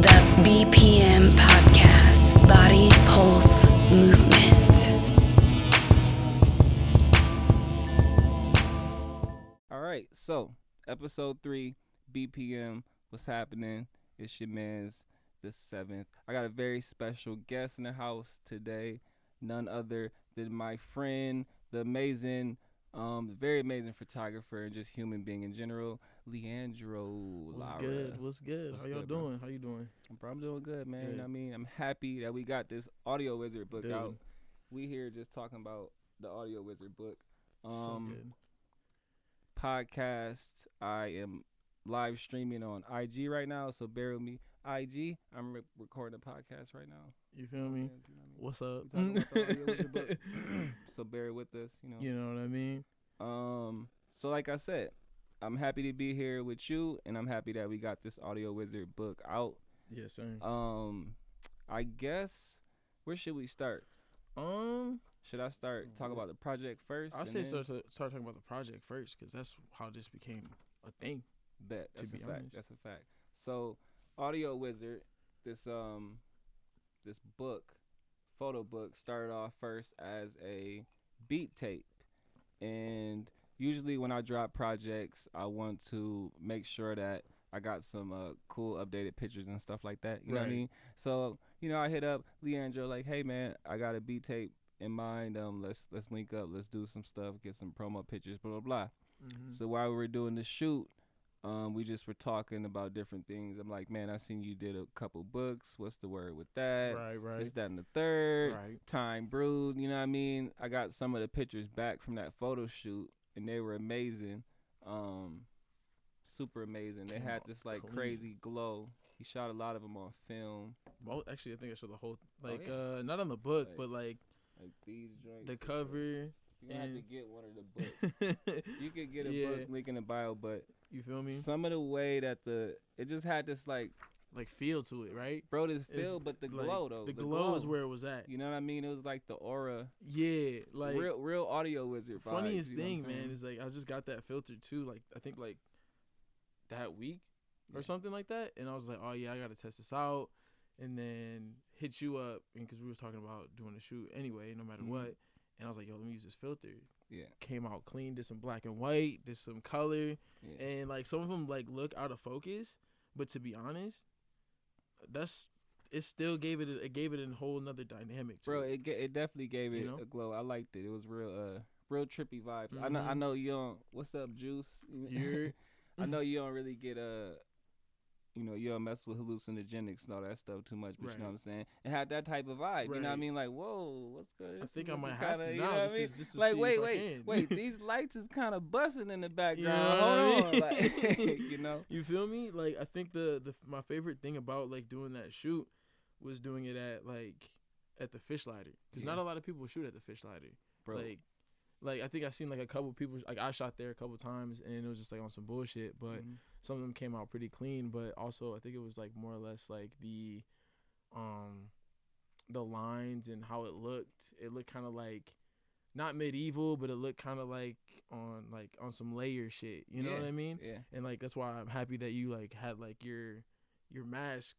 The BPM podcast, Body Pulse Movement. All right, so episode 3, BPM, what's happening? It's your man's the 7th. I got a very special guest in the house today, none other than my friend, the amazing, very amazing photographer and just human being in general, Leandro. What's good? How y'all doing? How you doing? Bro, I'm doing good, man. Good. I mean, I'm happy that we got this Audio Wizard book Dude. out. We here just talking about the Audio Wizard book. So good. Podcast. I am live streaming on IG right now, so bear with me. IG, I'm recording a podcast right now. You feel me? What's up? We talking about the Audio Wizard book, so bear with us. You know what I mean? So like I said, I'm happy to be here with you, and I'm happy that we got this Audio Wizard book out. Yes, sir. I guess where should we start? Should I start talk about the project first? I say start talking about the project first, because that's how this became a thing. Bet. That's to a be fact. honest. That's a fact. So, Audio Wizard, this book, photo book, started off first as a beat tape, and usually when I drop projects, I want to make sure that I got some cool updated pictures and stuff like that. You know what I Right. mean? So, I hit up Leandro like, hey man, I got a beat tape in mind. Let's link up. Let's do some stuff. Get some promo pictures. Blah blah blah. Mm-hmm. So while we were doing the shoot, we just were talking about different things. I'm like, man, I seen you did a couple books. What's the word with that? Right. This, that, and the third. Right. Time Brewed. You know what I mean? I got some of the pictures back from that photo shoot, and they were amazing. Super amazing. They Came had out this like clean. crazy glow. He shot a lot of them on film. Well, actually, I think I showed the whole, yeah? not on the book, Like- but like Like these joints. the cover. You have to and- get one of the books. You could get a Yeah. book, link in the bio, but You feel me? some of the way that it just had this like, Like feel to it, right? bro, this It's feel, but the like, glow though. The glow is where it was at. You know what I mean? It was like the aura. Yeah, like real Audio Wizard vibes. funniest you know what I'm thing, man, saying? is like I just got that filter too. Like I think like that week or something like that, and I was like, oh yeah, I gotta test this out, and then hit you up, and because we was talking about doing a shoot anyway, no matter Mhm. what, and I was like, yo, let me use this filter. Yeah. Came out clean, did some black and white, did some color, Yeah. and like some of them like look out of focus, but to be honest, it still gave it a whole nother dynamic to Bro, it. it definitely gave it You know? a glow. I liked it. It was real trippy vibes. I Mhm. know you don't. What's up, Juice? You're- I know you don't really get you don't mess with hallucinogenics and all that stuff too much, but you know what I'm saying? It had that type of vibe. You know what I Right. mean? Like, whoa, what's good? I This think is I might looking have kinda, to you now know what I just mean? just to Like, see wait, if I wait, can. these lights is kind of busting in the background. You know what I Hold on, mean? like, you know? You feel me? Like I think my favorite thing about like doing that shoot was doing it at the fish ladder, because Yeah. not a lot of people shoot at the fish ladder. Bro, Like I think I seen like a couple people, like I shot there a couple times and it was just like on some bullshit, but mhm. some of them came out pretty clean. But also I think it was like more or less like the lines and how it looked kind of like not medieval, but it looked kind of like on some layer shit. You know Yeah, what I mean? Yeah. And like that's why I'm happy that you like had like your mask,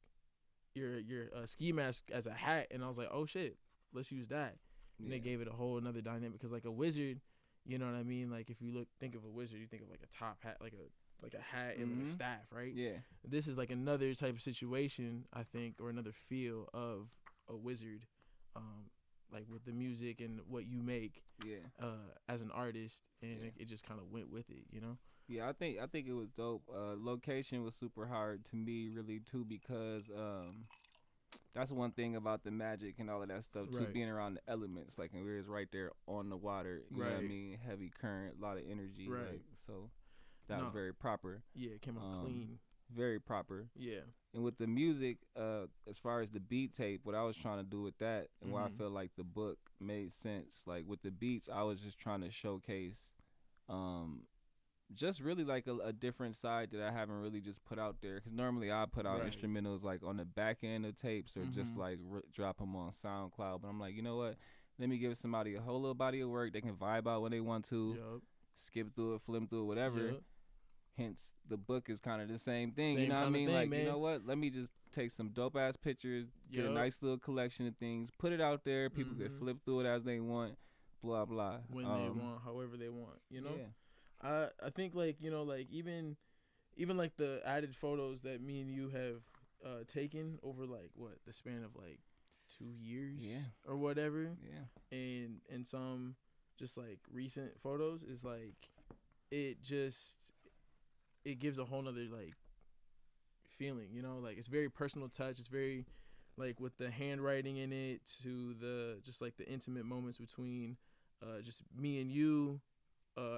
your ski mask as a hat, and I was like, oh shit, let's use that. And they gave it a whole another dynamic, because like a wizard, you know what I mean? Like if you think of a wizard, you think of like a top hat, like a hat and like a Mhm. staff, right? Yeah. This is like another type of situation, I think, or another feel of a wizard, like with the music and what you make Yeah. as an artist, and Yeah. it just kind of went with it, you know? Yeah, I think it was dope. Location was super hard to me, really, too, because that's one thing about the magic and all of that stuff, too, Right. being around the elements. Like, and we was right there on the water, you know what I Right. mean? Heavy current, a lot of energy. Right. Like, so that was No. very proper. Yeah, it came out clean. Very proper. Yeah. And with the music, as far as the beat tape, what I was trying to do with that, and why I Mhm. feel like the book made sense, like with the beats, I was just trying to showcase, just really like a different side that I haven't really just put out there. Because normally I put out Right. instrumentals like on the back end of tapes, or just Mhm. like drop them on SoundCloud. But I'm like, you know what? Let me give somebody a whole little body of work. They can vibe out when they want to, Yup. skip through it, flim through it, whatever. Yup. Hence, the book is kind of the same thing. You Same know what I kinda mean? thing, Like, man. you know what? Let me just take some dope ass pictures, get a Yup. nice little collection of things, put it out there. People can Mhm. flip through it as they want, blah blah. When they want, however they want, you know. Yeah. I think like like even like the added photos that me and you have taken over like what the span of like 2 years or whatever, Yeah. and some just like recent photos is like it gives a whole nother like feeling, like it's very personal touch. It's very like with the handwriting in it to the just like the intimate moments between just me and you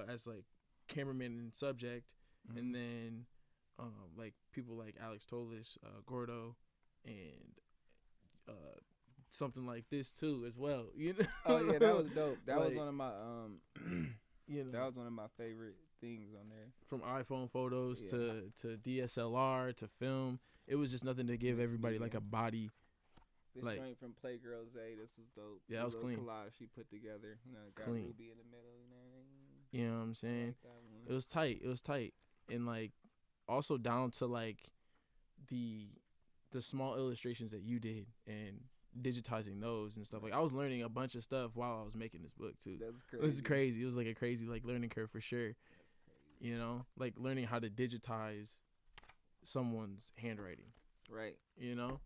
as like cameraman and subject, and then like people like Alex Tolis, Gordo, and something like this too as well. Oh yeah, that was dope. That was Like, one of my that was one of my favorite things on there. From iPhone photos Yeah. to DSLR to film, it was just nothing to give everybody like a body. This Like- joint from Playgirl Zay, this was dope. Yeah, The that was little clean. collage she put together. Got Clean. Ruby in the middle. You know what I'm I saying? like that one. It was tight. It was tight, and like also down to like the small illustrations that you did and digitizing those and stuff. Like I was learning a bunch of stuff while I was making this book too. That's It crazy. was crazy. It was like a crazy like learning curve for sure. Like learning how to digitize someone's handwriting. Right. You know,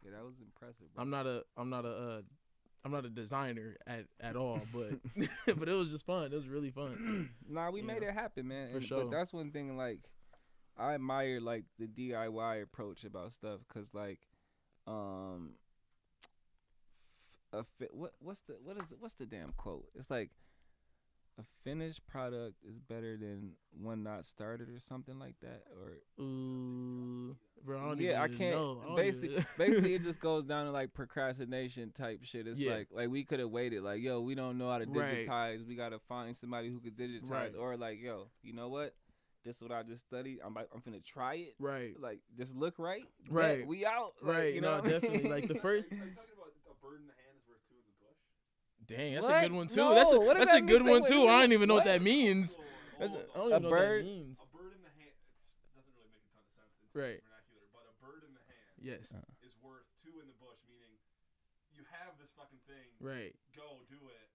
Yeah, that was impressive. Bro. I'm not a designer at all, but but it was just fun. It was really fun. Nah, we You made know, it happen, man. for sure. But that's one thing, like, I admire, like, the DIY approach about stuff, because, like, what's the damn quote? It's like, a finished product is better than one not started or something like that. Or Ooh, bro, I don't yeah, I even can't. know. I don't Basically, even- it just goes down to like procrastination type shit. It's Yeah. like we could have waited. Like, yo, we don't know how to Right. digitize. We gotta find somebody who could digitize. Right. Or like, yo, you know what? This is what I just studied. I'm finna try it. right, Like, this look right. Right. Bet, we out. Like, right. You know, No, what I mean? definitely. Like the first. Are you talking about a bird in the hand is worth two in the bush? Dang, that's What? a good one too. No, that's what does a that good mean? one Wait, too. wait, I don't even know what what? that means. Oh, That's hold I on. don't A even know bird? what that means. A bird in the hand doesn't really make a ton of sense in Right. vernacular, but a bird in the hand Yes. is worth two in the bush, meaning you have this fucking thing, Right. go do it.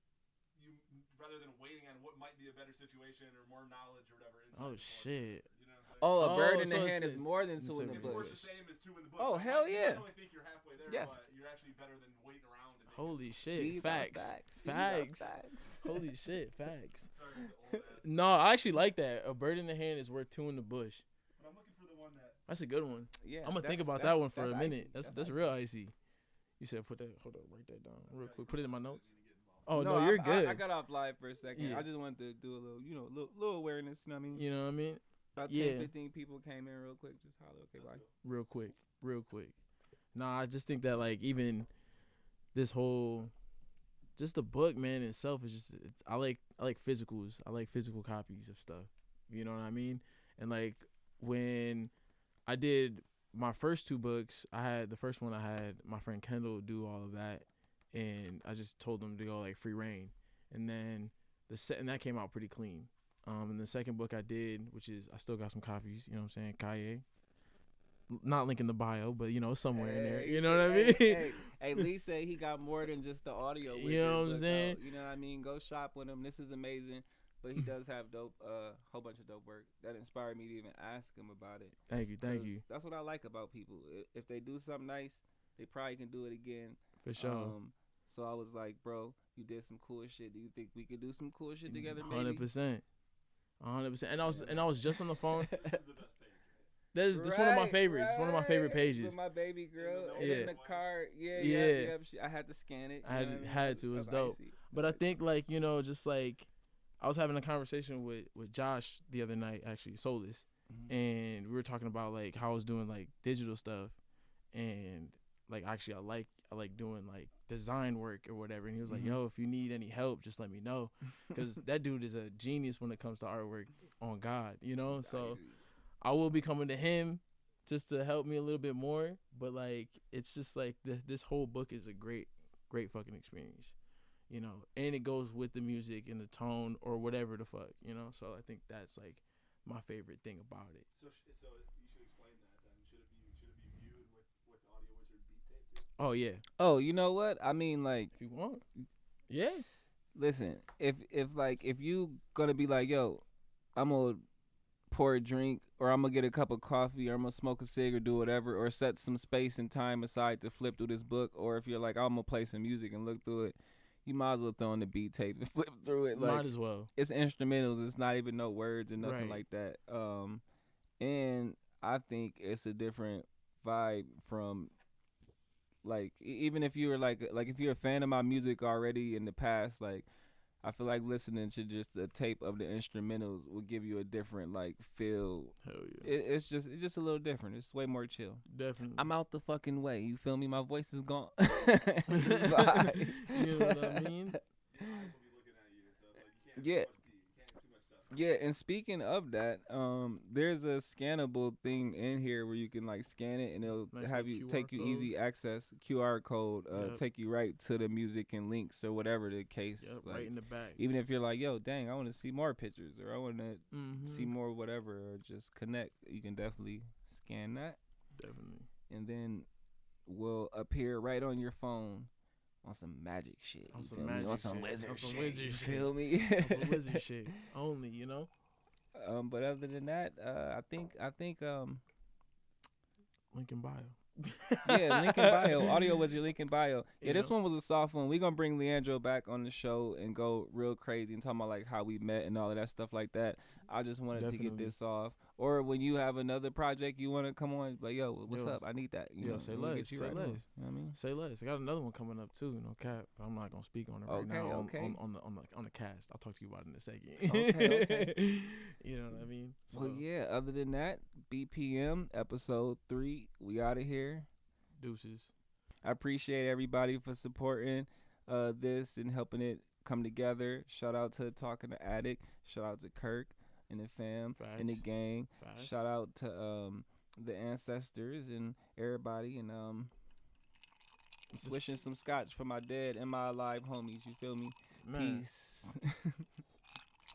You rather than waiting on what might be a better situation or more knowledge or whatever. Inside Oh the bush. shit. You know what I'm saying? Oh, a Oh, bird in so the it's- hand is it's- more than it's two in the a It's worth the bush. same as two in the bush. Oh, So hell you yeah. might only think you're halfway there, Yes. but you're actually better than waiting around. And Holy shit. These are Facts. These are Facts. facts. Holy shit. Facts. Sorry, the old ass. No, I actually like that. A bird in the hand is worth two in the bush. But I'm looking for the one that. That's a good one. Yeah, I'm gonna think that's- about that's- that one for a that's minute. icy. That's real icy. You said put that. Hold on, write that down real quick. Put it in my notes. Gonna get involved. Oh No, no, you're I good. got off live for a second. Yeah. I just wanted to do a little, little awareness. You know what I mean? You know what I mean? About Yeah. 10, 15 people came in real quick. Just holler. Okay, bye. Real quick. Nah, I just think that like even this whole, just the book, man, itself is just I like physicals. I like physical copies of stuff. You know what I mean? And like when I did my first two books, the first one I had my friend Kendall do all of that, and I just told him to go like free reign, and then and that came out pretty clean. And the second book I did, which is I still got some copies. You know what I'm saying? Kaye. Not link in the bio, but somewhere in there. You know what I mean? Hey, Lee said he got more than just the audio. With You know his what I'm book saying? out. You know what I mean? Go shop with him. This is amazing. But he does have dope, whole bunch of dope work that inspired me to even ask him about it. Thank you. 'Cause That's what I like about people. If they do something nice, they probably can do it again. For sure. So I was like, bro, you did some cool shit. Do you think we could do some cool shit together? 100%. 100%. And I was just on the phone. This is the best page. This one of my favorites. It's one of my favorite pages. With my baby girl Yeah. in the car. Yeah. Yeah. I had to scan it. I you know what had to. It was That's dope. icy. But I think like just like I was having a conversation with Josh the other night, actually, Solis, and we were talking about like how I was doing like digital stuff, and like actually I like doing like design work or whatever. And he was like, yo, if you need any help, just let me know, because that dude is a genius when it comes to artwork. On God, so. Icy. I will be coming to him just to help me a little bit more, but like it's just like this whole book is a great fucking experience, and it goes with the music and the tone or whatever the fuck, So I think that's like my favorite thing about it. So you should explain that then. Should it be viewed with Oh yeah, Oh, you know what? I mean, like, if you want. Yeah. listen, if you gonna be like, yo, I'm gonna pour a drink, or I'm gonna get a cup of coffee, or I'm gonna smoke a cig, or do whatever, or set some space and time aside to flip through this book, or if you're like, I'm gonna play some music and look through it, you might as well throw on the beat tape and flip through it. Like, Might as well. it's instrumentals. It's not even no words or nothing Right. like that. And I think it's a different vibe from, like, even if you were like if you're a fan of my music already in the past, like, I feel like listening to just a tape of the instrumentals will give you a different, like, feel. Hell yeah. It's just a little different. It's way more chill. Definitely. I'm out the fucking way. You feel me? My voice is gone. You know what I mean? Your eyes will be looking at you, so it's like you can't Yeah. too much beat. You can't have too much stuff. Yeah, and speaking of that, there's a scannable thing in here where you can, like, scan it, and it'll Nice have little you QR take you code. easy access QR code, Yep. take you right to the music and links or whatever the case. Yep, like, right in the back. even if you're like, yo, dang, I want to see more pictures, or I want to Mm-hmm. see more whatever, or just connect, you can definitely scan that, Definitely. and then will appear right on your phone on some magic shit. On you some feel me? magic On some shit. wizard On some shit. wizard you shit. feel me? On some wizard shit. Only, you know? But other than that, I think Link in bio. yeah, link in bio. Audio was your link in bio. Yeah, You this know? one was a soft one. We're gonna bring Leandro back on the show and go real crazy and talk about, like, how we met and all of that stuff like that. I just wanted to Definitely. get this off. Or when you have another project you want to come on, like, yo, what's Yo, up? I need that. You yo, know, say we'll less, get you say right on. less. You know what I mean? Say less. I got another one coming up too, no cap. But I'm not gonna speak on it right Okay, now. okay. On the cast. I'll talk to you about it in a second. Okay. You know what I mean? Well, yeah. Other than that, BPM episode 3. We out of here. Deuces. I appreciate everybody for supporting this and helping it come together. Shout out to Talking to Addict. Shout out to Kirk and the fam and the Facts. gang. Facts. Shout out to the ancestors and everybody, and Just- wishing some scotch for my dead and my alive homies. You feel me? Man. Peace.